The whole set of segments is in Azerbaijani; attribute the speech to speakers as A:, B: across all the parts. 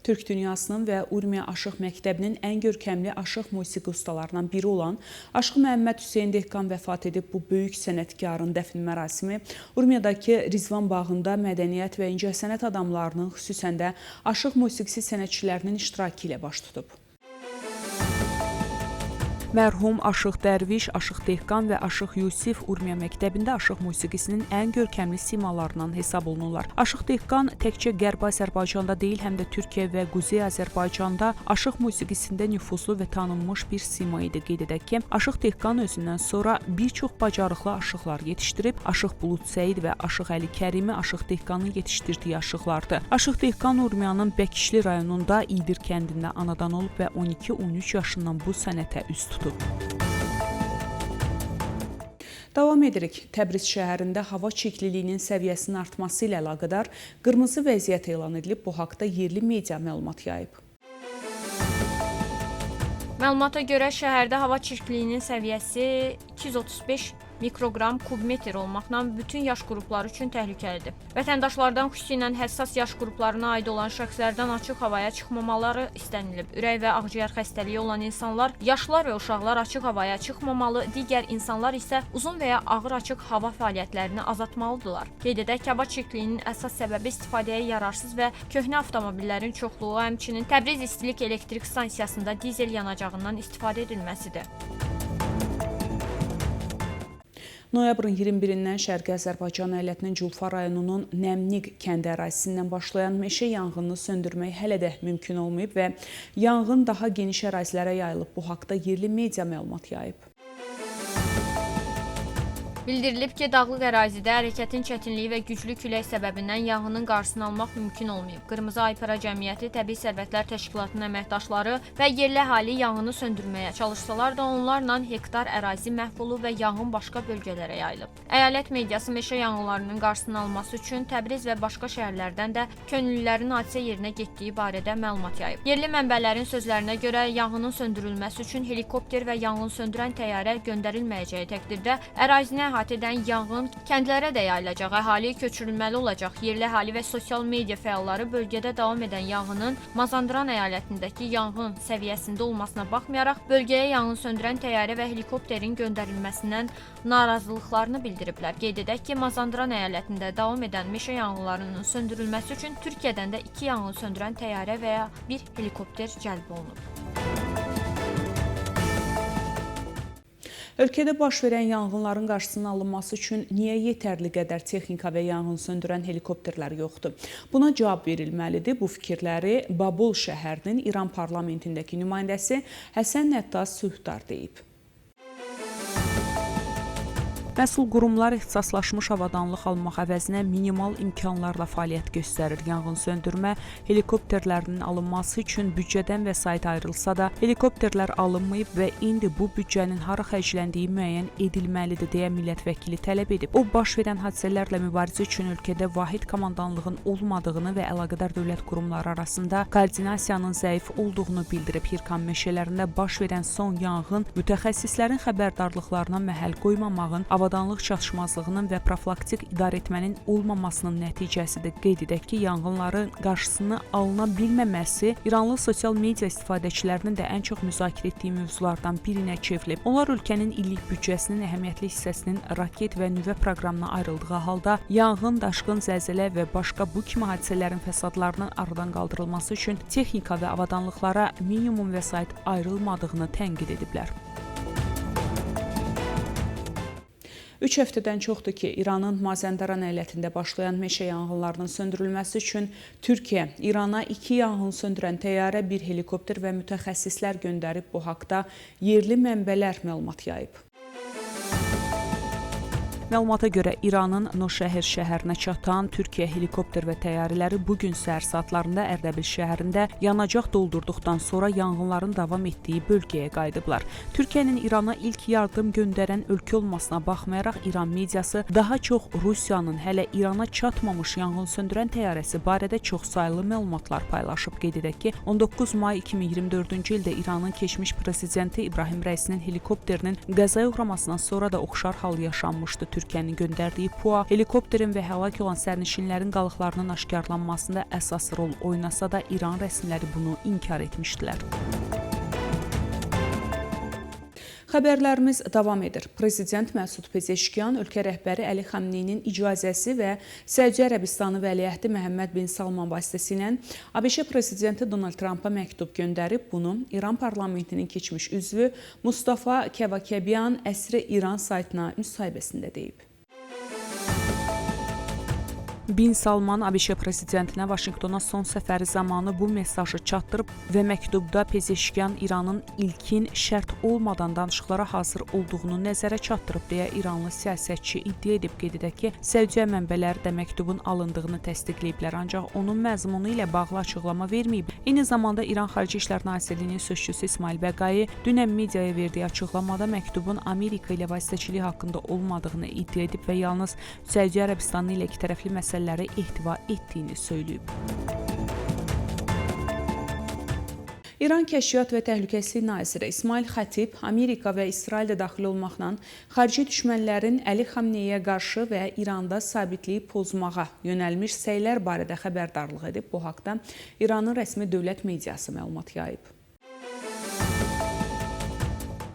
A: Türk dünyasının və Urmiya Aşıq Məktəbinin ən görkəmli aşıq musiqi ustalarından biri olan Aşıq Məhəmməd Hüseyn Dehqan vəfat edib. Bu böyük sənətkarın dəfn mərasimi Urmiyadakı Rizvan bağında mədəniyyət və incəsənət adamlarının, xüsusən də aşıq musiqisi sənətçilərinin iştirakı ilə baş tutub. Mərhum Aşıq Dərviş, Aşıq Dehqan və Aşıq Yusif Urmiya Məktəbində aşıq musiqisinin ən görkəmli simalarından hesab olunurlar. Aşıq Dehqan təkcə Qərbi Azərbaycanda deyil, həm də Türkiyə və Quzey Azərbaycanda aşıq musiqisində nüfuzlu və tanınmış bir sima idi. Qeyd edək ki, Aşıq Dehqan özündən sonra bir çox bacarıqlı aşıqlar yetişdirib. Aşıq Bulud Səid və Aşıq Əli Kərimi Aşıq Dehqanın yetişdirdiyi aşıqlardır. Aşıq Dehqan Urmiyanın Bəkişli rayonunda İdir kəndində anadan olub və 12-13 yaşından bu sənətə üz tutub. Davam edirik. Təbriz şəhərində hava çirkliliyinin səviyyəsinin artması ilə əlaqədar qırmızı vəziyyət elan edilib. Bu haqda yerli media məlumat yayıb.
B: Məlumata görə şəhərdə hava çirkliliyinin səviyyəsi 235 mikroqram kubmetr olmaqla bütün yaş qrupları üçün təhlükəlidir. Vətəndaşlardan xüsusilə həssas yaş qruplarına aid olan şəxslərdən açıq havaya çıxmamaları istənilib. Ürək və ağciyər xəstəliyi olan insanlar, yaşlılar və uşaqlar açıq havaya çıxmamalı, digər insanlar isə uzun və ya ağır açıq hava fəaliyyətlərini azaltmalıdırlar. Qeyd edək ki, hava çirkliliyinin əsas səbəbi istifadəyə yararsız və köhnə avtomobillərin çoxluğu, həmçinin Təbriz İstilik Elektrik Stansiyasında dizel yanacağından istifadə edilməsidir.
A: Noyabrın 21-dən Şərqi Azərbaycan əyalətinin Culfa rayonunun Nəmniq kəndi ərazisindən başlayan meşə yanğınını söndürmək hələ də mümkün olmayıb və yanğın daha geniş ərazilərə yayılıb. Bu haqda yerli media məlumat yayıb.
B: Bildirilib ki, dağlıq ərazidə hərəkətin çətinliyi və güclü külək səbəbindən yanğının qarşısını almaq mümkün olmayıb. Qırmızı Aypara Cəmiyyəti, Təbii Sərvətlər Təşkilatının əməkdaşları və yerli əhali yanğını söndürməyə çalışsalar da onlarla hektar ərazi məhv olub və yanğın başqa bölgələrə yayılıb. Əyalət mediası meşə yanğınlarının qarşısını alması üçün Təbriz və başqa şəhərlərdən də könüllülərin hadisə yerinə getdiyi barədə məlumat yayıb. Yerli mənbələrin sözlərinə görə yanğının söndürülməsi üçün helikopter və yanğın söndürən təyyarə göndərilməyəcəyi təqdirdə ərazinə əhatə edən yanğın kəndlərə də yayılacaq, əhali köçürülməli olacaq. Yerli əhali və sosial media fəalları bölgədə davam edən yanğının Mazandıran əyalətindəki yanğın səviyyəsində olmasına baxmayaraq, bölgəyə yanğın söndürən təyyarə və helikopterin göndərilməsindən narazılıqlarını bildiriblər. Qeyd edək ki, Mazandıran əyalətində davam edən meşə yanğınlarının söndürülməsi üçün Türkiyədən də 2 yanğın söndürən təyyarə və ya 1 helikopter cəlb olunub.
A: Ölkədə baş verən yanğınların qarşısının alınması üçün niyə yetərli qədər texnika və yanğın söndürən helikopterlər yoxdur? Buna cavab verilməlidir. Bu fikirləri Babul şəhərinin İran parlamentindəki nümayəndəsi Həsən Nəttas Sühdar deyib. Məsul qurumlar ixtisaslaşmış avadanlıq almaq əvəzinə minimal imkanlarla fəaliyyət göstərir. Yanğın söndürmə helikopterlərinin alınması üçün büdcədən vəsait ayrılsa da, helikopterlər alınmayıb və indi bu büdcənin hara xərcləndiyi müəyyən edilməlidir deyə millət vəkili tələb edib. O, baş verən hadisələrlə mübarizə üçün ölkədə vahid komandanlığın olmadığını və əlaqədar dövlət qurumları arasında koordinasiyanın zəif olduğunu bildirib. Hirkan meşələrində baş verən son yanğın mütəxəssislərin xəbərdarlıqlarına məhəl qoymamağın, avadanlıq çatışmazlığının və profilaktik idarəetmənin olmamasının nəticəsidir. Qeyd edək ki, yanğınların qarşısını alına bilməməsi İranlı sosial media istifadəçilərinin də ən çox müzakirə etdiyi mövzulardan birinə çevrilib. Onlar ölkənin illik büdcəsinin əhəmiyyətli hissəsinin raket və nüvə proqramına ayrıldığı halda yanğın, daşqın, zəlzələ və başqa bu kimi hadisələrin fəsadlarının aradan qaldırılması üçün texnika və avadanlıqlara minimum vəsait ayrılmadığını tənqid ediblər. 3 həftədən çoxdur ki, İranın Mazandaran əyalətində başlayan meşə yanğınlarının söndürülməsi üçün Türkiyə İrana 2 yanğın söndürən təyyarə, 1 helikopter və mütəxəssislər göndərib. Bu haqda yerli mənbələr məlumat yayıb. Məlumata görə İranın Noşəhər şəhərinə çatan Türkiyə helikopter və təyyarələri bugün səhər saatlarında Ərdəbil şəhərində yanacaq doldurduqdan sonra yanğınların davam etdiyi bölgəyə qayıdıblar. Türkiyənin İrana ilk yardım göndərən ölkə olmasına baxmayaraq İran mediası daha çox Rusiyanın hələ İrana çatmamış yanğın söndürən təyyarəsi barədə çoxsaylı məlumatlar paylaşıb. Qeyd edək ki, 19 may 2024-cü ildə İranın keçmiş prezidenti İbrahim Rəisinin helikopterinin qəzaya uğramasından sonra da oxşar hal yaşanmışdı. Türkiyənin göndərdiyi PUA helikopterin və həlak olan sərnişinlərin qalıqlarının aşkarlanmasında əsas rol oynasa da İran rəsmiləri bunu inkar etmişdilər. Xəbərlərimiz davam edir. Prezident Məsud Pezeşkiyan ölkə rəhbəri Əli Xamneyinin icazəsi və Səudiyyə Ərəbistanı vəliəhdi Məhəmməd bin Salman vasitəsilə ABŞ prezidenti Donald Trumpa məktub göndərib. Bunu İran parlamentinin keçmiş üzvü Mustafa Kəvakəbyan Əsri İran saytına müsahibəsində deyib. Bin Salman ABŞ prezidentinə Vaşinqtona son səfəri zamanı bu mesajı çatdırıb və məktubda Pezeşkiyan İranın ilkin şərt olmadan danışıqlara hazır olduğunu nəzərə çatdırıb deyə İranlı siyasətçi iddia edib. Qeyd edək ki, Səudiyyə mənbələri də məktubun alındığını təsdiqləyiblər, ancaq onun məzmunu ilə bağlı açıqlama verməyib. Eyni zamanda İran Xarici İşlər Nazirliyinin sözçüsü İsmail Bəqai dünən mediaya verdiyi açıqlamada məktubun Amerika ilə vasitəçilik haqqında olmadığını iddia edib və yalnız Səudiyyə Ərəbistanı ilə ikitərəfli məsələləri ehtiva etdiyini söyləyib. İran Kəşfiyyat və Təhlükəsizlik naziri İsmail Xatib Amerika və İsrail də daxil olmaqla xarici düşmənlərin Əli Xamneyə qarşı və İranda sabitliyi pozmağa yönəlmiş səylər barədə xəbərdarlıq edib. Bu haqda İranın rəsmi dövlət mediası məlumat yayıb.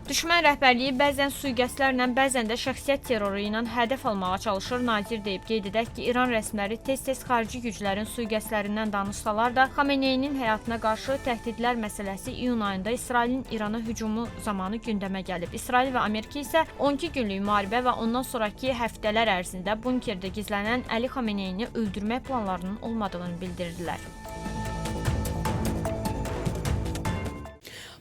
B: Düşmən rəhbərliyi bəzən sui-qəsdlərlə, bəzən də şəxsiyyət terroru ilə hədəf almağa çalışır, nazir deyib. Qeyd edək ki, İran rəsmiləri tez-tez xarici güclərin sui-qəsdlərindən danışsalar da, Xameneyinin həyatına qarşı təhdidlər məsələsi iyun ayında İsrailin İrana hücumu zamanı gündəmə gəlib. İsrail və Amerika isə 12 günlük müharibə və ondan sonraki həftələr ərzində bunkerdə gizlənən Əli Xameneyini öldürmək planlarının olmadığını bildirdilər.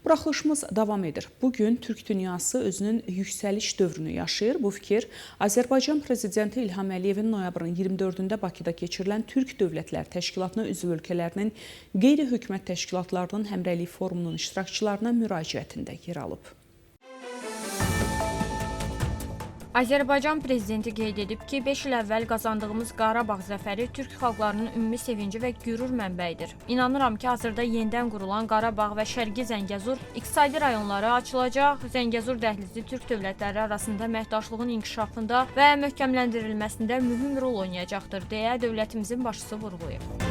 A: Buraxılışımız davam edir. Bugün Türk dünyası özünün yüksəliş dövrünü yaşayır. Bu fikir Azərbaycan prezidenti İlham Əliyevin noyabrın 24-də Bakıda keçirilən Türk Dövlətlər Təşkilatına üzv ölkələrinin qeyri-hökumət təşkilatlarının həmrəylik forumunun iştirakçılarına müraciətində yer alıb.
B: Azərbaycan prezidenti qeyd edib ki, 5 il əvvəl qazandığımız Qarabağ zəfəri türk xalqlarının ümumi sevinci və qürur mənbəyidir. İnanıram ki, hazırda yenidən qurulan Qarabağ və Şərqi Zəngəzur iqtisadi rayonları açılacaq. Zəngəzur dəhlizi türk dövlətləri arasında əməkdaşlığın inkişafında və möhkəmləndirilməsində mühüm rol oynayacaqdır, deyə dövlətimizin başçısı vurğulayıb.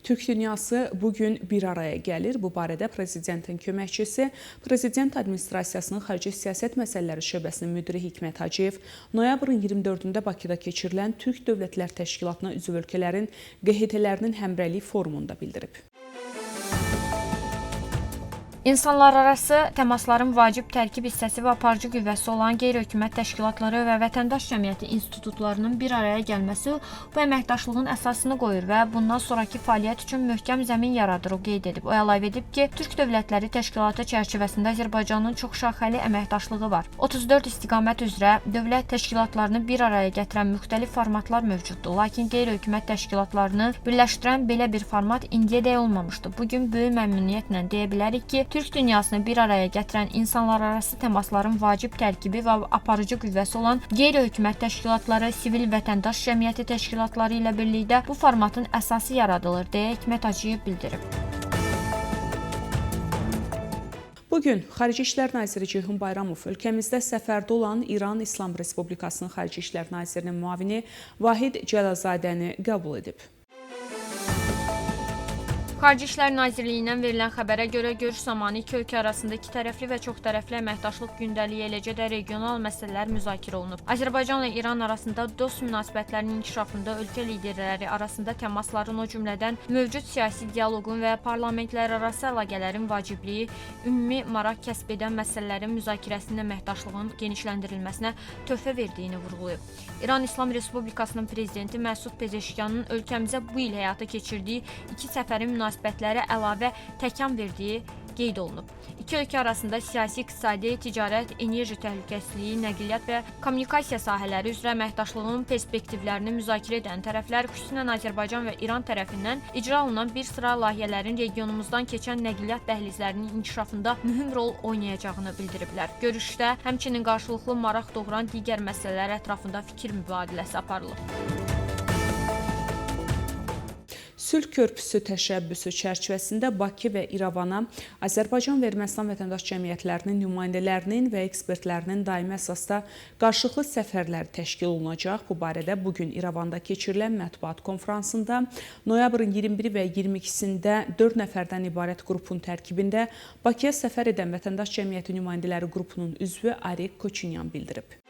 A: Türk dünyası bugün bir araya gəlir. Bu barədə prezidentin köməkçisi, prezident administrasiyasının xarici siyasət məsələləri şöbəsinin müdiri Hikmət Hacıyev noyabrın 24-də Bakıda keçirilən Türk Dövlətlər Təşkilatına üzv ölkələrin QHT-lərinin həmrəylik forumunda bildirib.
B: İnsanlararası təmasların vacib tərkib hissəsi və aparıcı qüvvəsi olan qeyri-hökumət təşkilatları və vətəndaş cəmiyyəti institutlarının bir araya gəlməsi bu əməkdaşlığın əsasını qoyur və bundan sonraki fəaliyyət üçün möhkəm zəmin yaradır, o qeyd edib. O əlavə edib ki, Türk Dövlətləri Təşkilatı çərçivəsində Azərbaycanın çoxşaxəli əməkdaşlığı var. 34 istiqamət üzrə dövlət təşkilatlarını bir araya gətirən müxtəlif formatlar mövcuddur, lakin qeyri-hökumət təşkilatlarını birləşdirən belə bir format indiyədək olmamışdı. Bugün böyük məmnuniyyətlə deyə bilərik ki, Türk dünyasını bir araya gətirən insanlararası təmasların vacib tərkibi və aparıcı qüvvəsi olan qeyri-hökumət təşkilatları, sivil vətəndaş cəmiyyəti təşkilatları ilə birlikdə bu formatın əsası yaradılır, deyə Hikmət Hacıyev bildirib.
A: Bugün Xarici İşlər Naziri Ceyhun Bayramov ölkəmizdə səfərdə olan İran İslam Respublikasının Xarici İşlər Nazirinin müavini Vahid Cəlazadəni qəbul edib.
B: Xarici İşlər Nazirliyindən verilən xəbərə görə görüş zamanı iki ölkə arasında ikitərəfli və çoxtərəfli əməkdaşlıq gündəliyi, eləcə də regional məsələlər müzakirə olunub. Azərbaycanla İran arasında dost münasibətlərinin inkişafında ölkə liderləri arasında təmasların, o cümlədən mövcud siyasi dialoqun və parlamentlərarası əlaqələrin vacibliyi, ümumi maraq kəsb edən məsələlərin müzakirəsinin əməkdaşlığın genişləndirilməsinə töhfə verdiyini vurğulayıb. İran İslam Respublikasının prezidenti Məsud Pezeşkiyanın ölkəmizə bu il həyata keçirdiyi iki səfərin münasibətlərə əlavə təkan verdiyi qeyd olunub. İki ölkə arasında siyasi, iqtisadi, ticarət, enerji təhlükəsizliyi, nəqliyyat və kommunikasiya sahələri üzrə əməkdaşlığın perspektivlərini müzakirə edən tərəflər, xüsusilə Azərbaycan və İran tərəfindən icra olunan bir sıra layihələrin regionumuzdan keçən nəqliyyat dəhlizlərinin inkişafında mühüm rol oynayacağını bildiriblər. Görüşdə həmçinin qarşılıqlı maraq doğuran digər məsələlər ətrafında fikir mübadiləsi aparılıb.
A: Sülh körpüsü təşəbbüsü çərçivəsində Bakı və İrəvana Azərbaycan və Ermənistan vətəndaş cəmiyyətlərinin nümayəndələrinin və ekspertlərinin daimi əsasda qarşılıqlı səfərləri təşkil olunacaq. Bu barədə bugün İrəvanda keçirilən mətbuat konfransında noyabrın 21 və 22-sində 4 nəfərdən ibarət qrupun tərkibində Bakıya səfər edən vətəndaş cəmiyyəti nümayəndələri qrupunun üzvü Arik Koçinyan bildirib.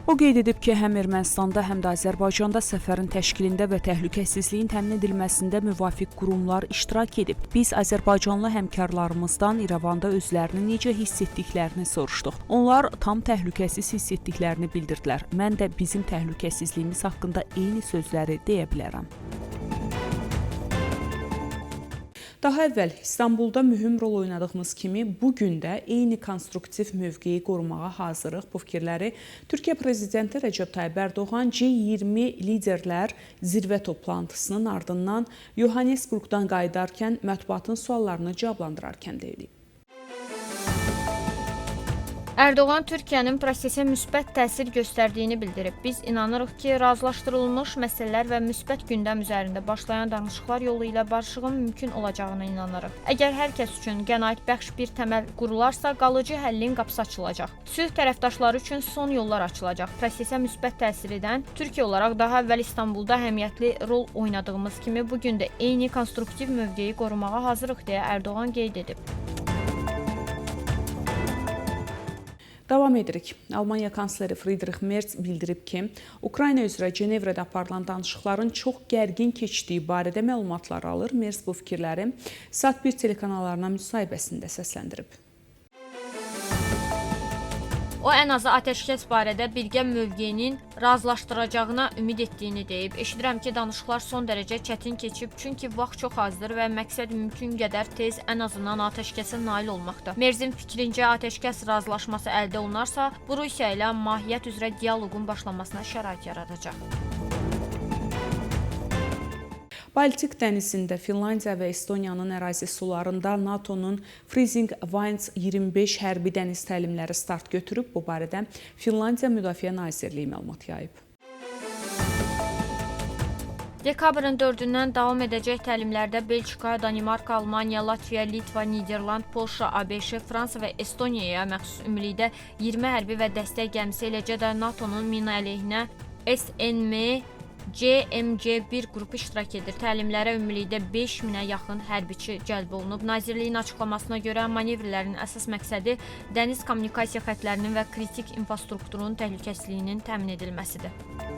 A: O qeyd edib ki, həm Ermənistanda, həm də Azərbaycanda səfərin təşkilində və təhlükəsizliyin təmin edilməsində müvafiq qurumlar iştirak edib. Biz Azərbaycanlı həmkarlarımızdan İrəvanda özlərini necə hiss etdiklərini soruşduq. Onlar tam təhlükəsiz hiss etdiklərini bildirdilər. Mən də bizim təhlükəsizliyimiz haqqında eyni sözləri deyə bilərəm. Daha əvvəl İstanbulda mühüm rol oynadığımız kimi bugün də eyni konstruktiv mövqeyi qorumağa hazırıq. Bu fikirləri Türkiyə Prezidenti Rəcəb Tayyib Ərdoğan G20 liderlər zirvə toplantısının ardından Yohannesburqdan qayıdarkən mətbuatın suallarını cavablandırarkən deyilib.
B: Ərdoğan Türkiyənin prosesə müsbət təsir göstərdiyini bildirib. Biz inanırıq ki, razılaşdırılmış məsələlər və müsbət gündəm üzərində başlayan danışıqlar yolu ilə barışığın mümkün olacağına inanırıq. Əgər hər kəs üçün qənaətbəxş bir təməl qurularsa, qalıcı həllin qapısı açılacaq. Sülh tərəfdaşları üçün son yollar açılacaq. Prosesə müsbət təsir edən Türkiyə olaraq daha əvvəl İstanbulda əhəmiyyətli rol oynadığımız kimi bugün də eyni konstruktiv mövqeyi qorumağa hazırıq deyə Ərdoğan qeyd edib.
A: Davam edirik. Almaniya kansleri Friedrich Merz bildirib ki, Ukrayna üzrə Cenevrədə aparılan danışıqların çox gərgin keçdiyi barədə məlumatlar alır. Merz bu fikirləri Sat 1 telekanallarına müsahibəsində səsləndirib.
B: O ən azı atəşkəs barədə birgə mövqeyinin razılaşdıracağına ümid etdiyini deyib. Eşidirəm ki, danışıqlar son dərəcə çətin keçib, çünki vaxt çox azdır və məqsəd mümkün qədər tez ən azından atəşkəsə nail olmaqdır. Merzin fikrincə atəşkəs razılaşması əldə olunarsa, bu Rusiya ilə mahiyyət üzrə dialoqun başlamasına şərait yaradacaq.
A: Baltik dənizində Finlandiya və Estoniyanın ərazi sularında NATO-nun Freezing Winds 25 hərbi dəniz təlimləri start götürüb. Bu barədə Finlandiya Müdafiə Nazirliyi məlumat yayıb.
B: Dekabrın 4-dən davam edəcək təlimlərdə Belçika, Danimarka, Almaniya, Latviya, Litva, Niderland, Polşa, ABŞ, Fransa və Estoniyaya məxsus ümumilikdə 20 hərbi və dəstək gəmisi, eləcə də NATO-nun mina əleyhinə SNM CMC1 qrupu iştirak edir. Təlimlərə ümumilikdə 5000-ə yaxın hərbiçi cəlb olunub. Nazirliyin açıqlamasına görə manevrlərin əsas məqsədi dəniz kommunikasiya xətlərinin və kritik infrastrukturun təhlükəsizliyinin təmin edilməsidir.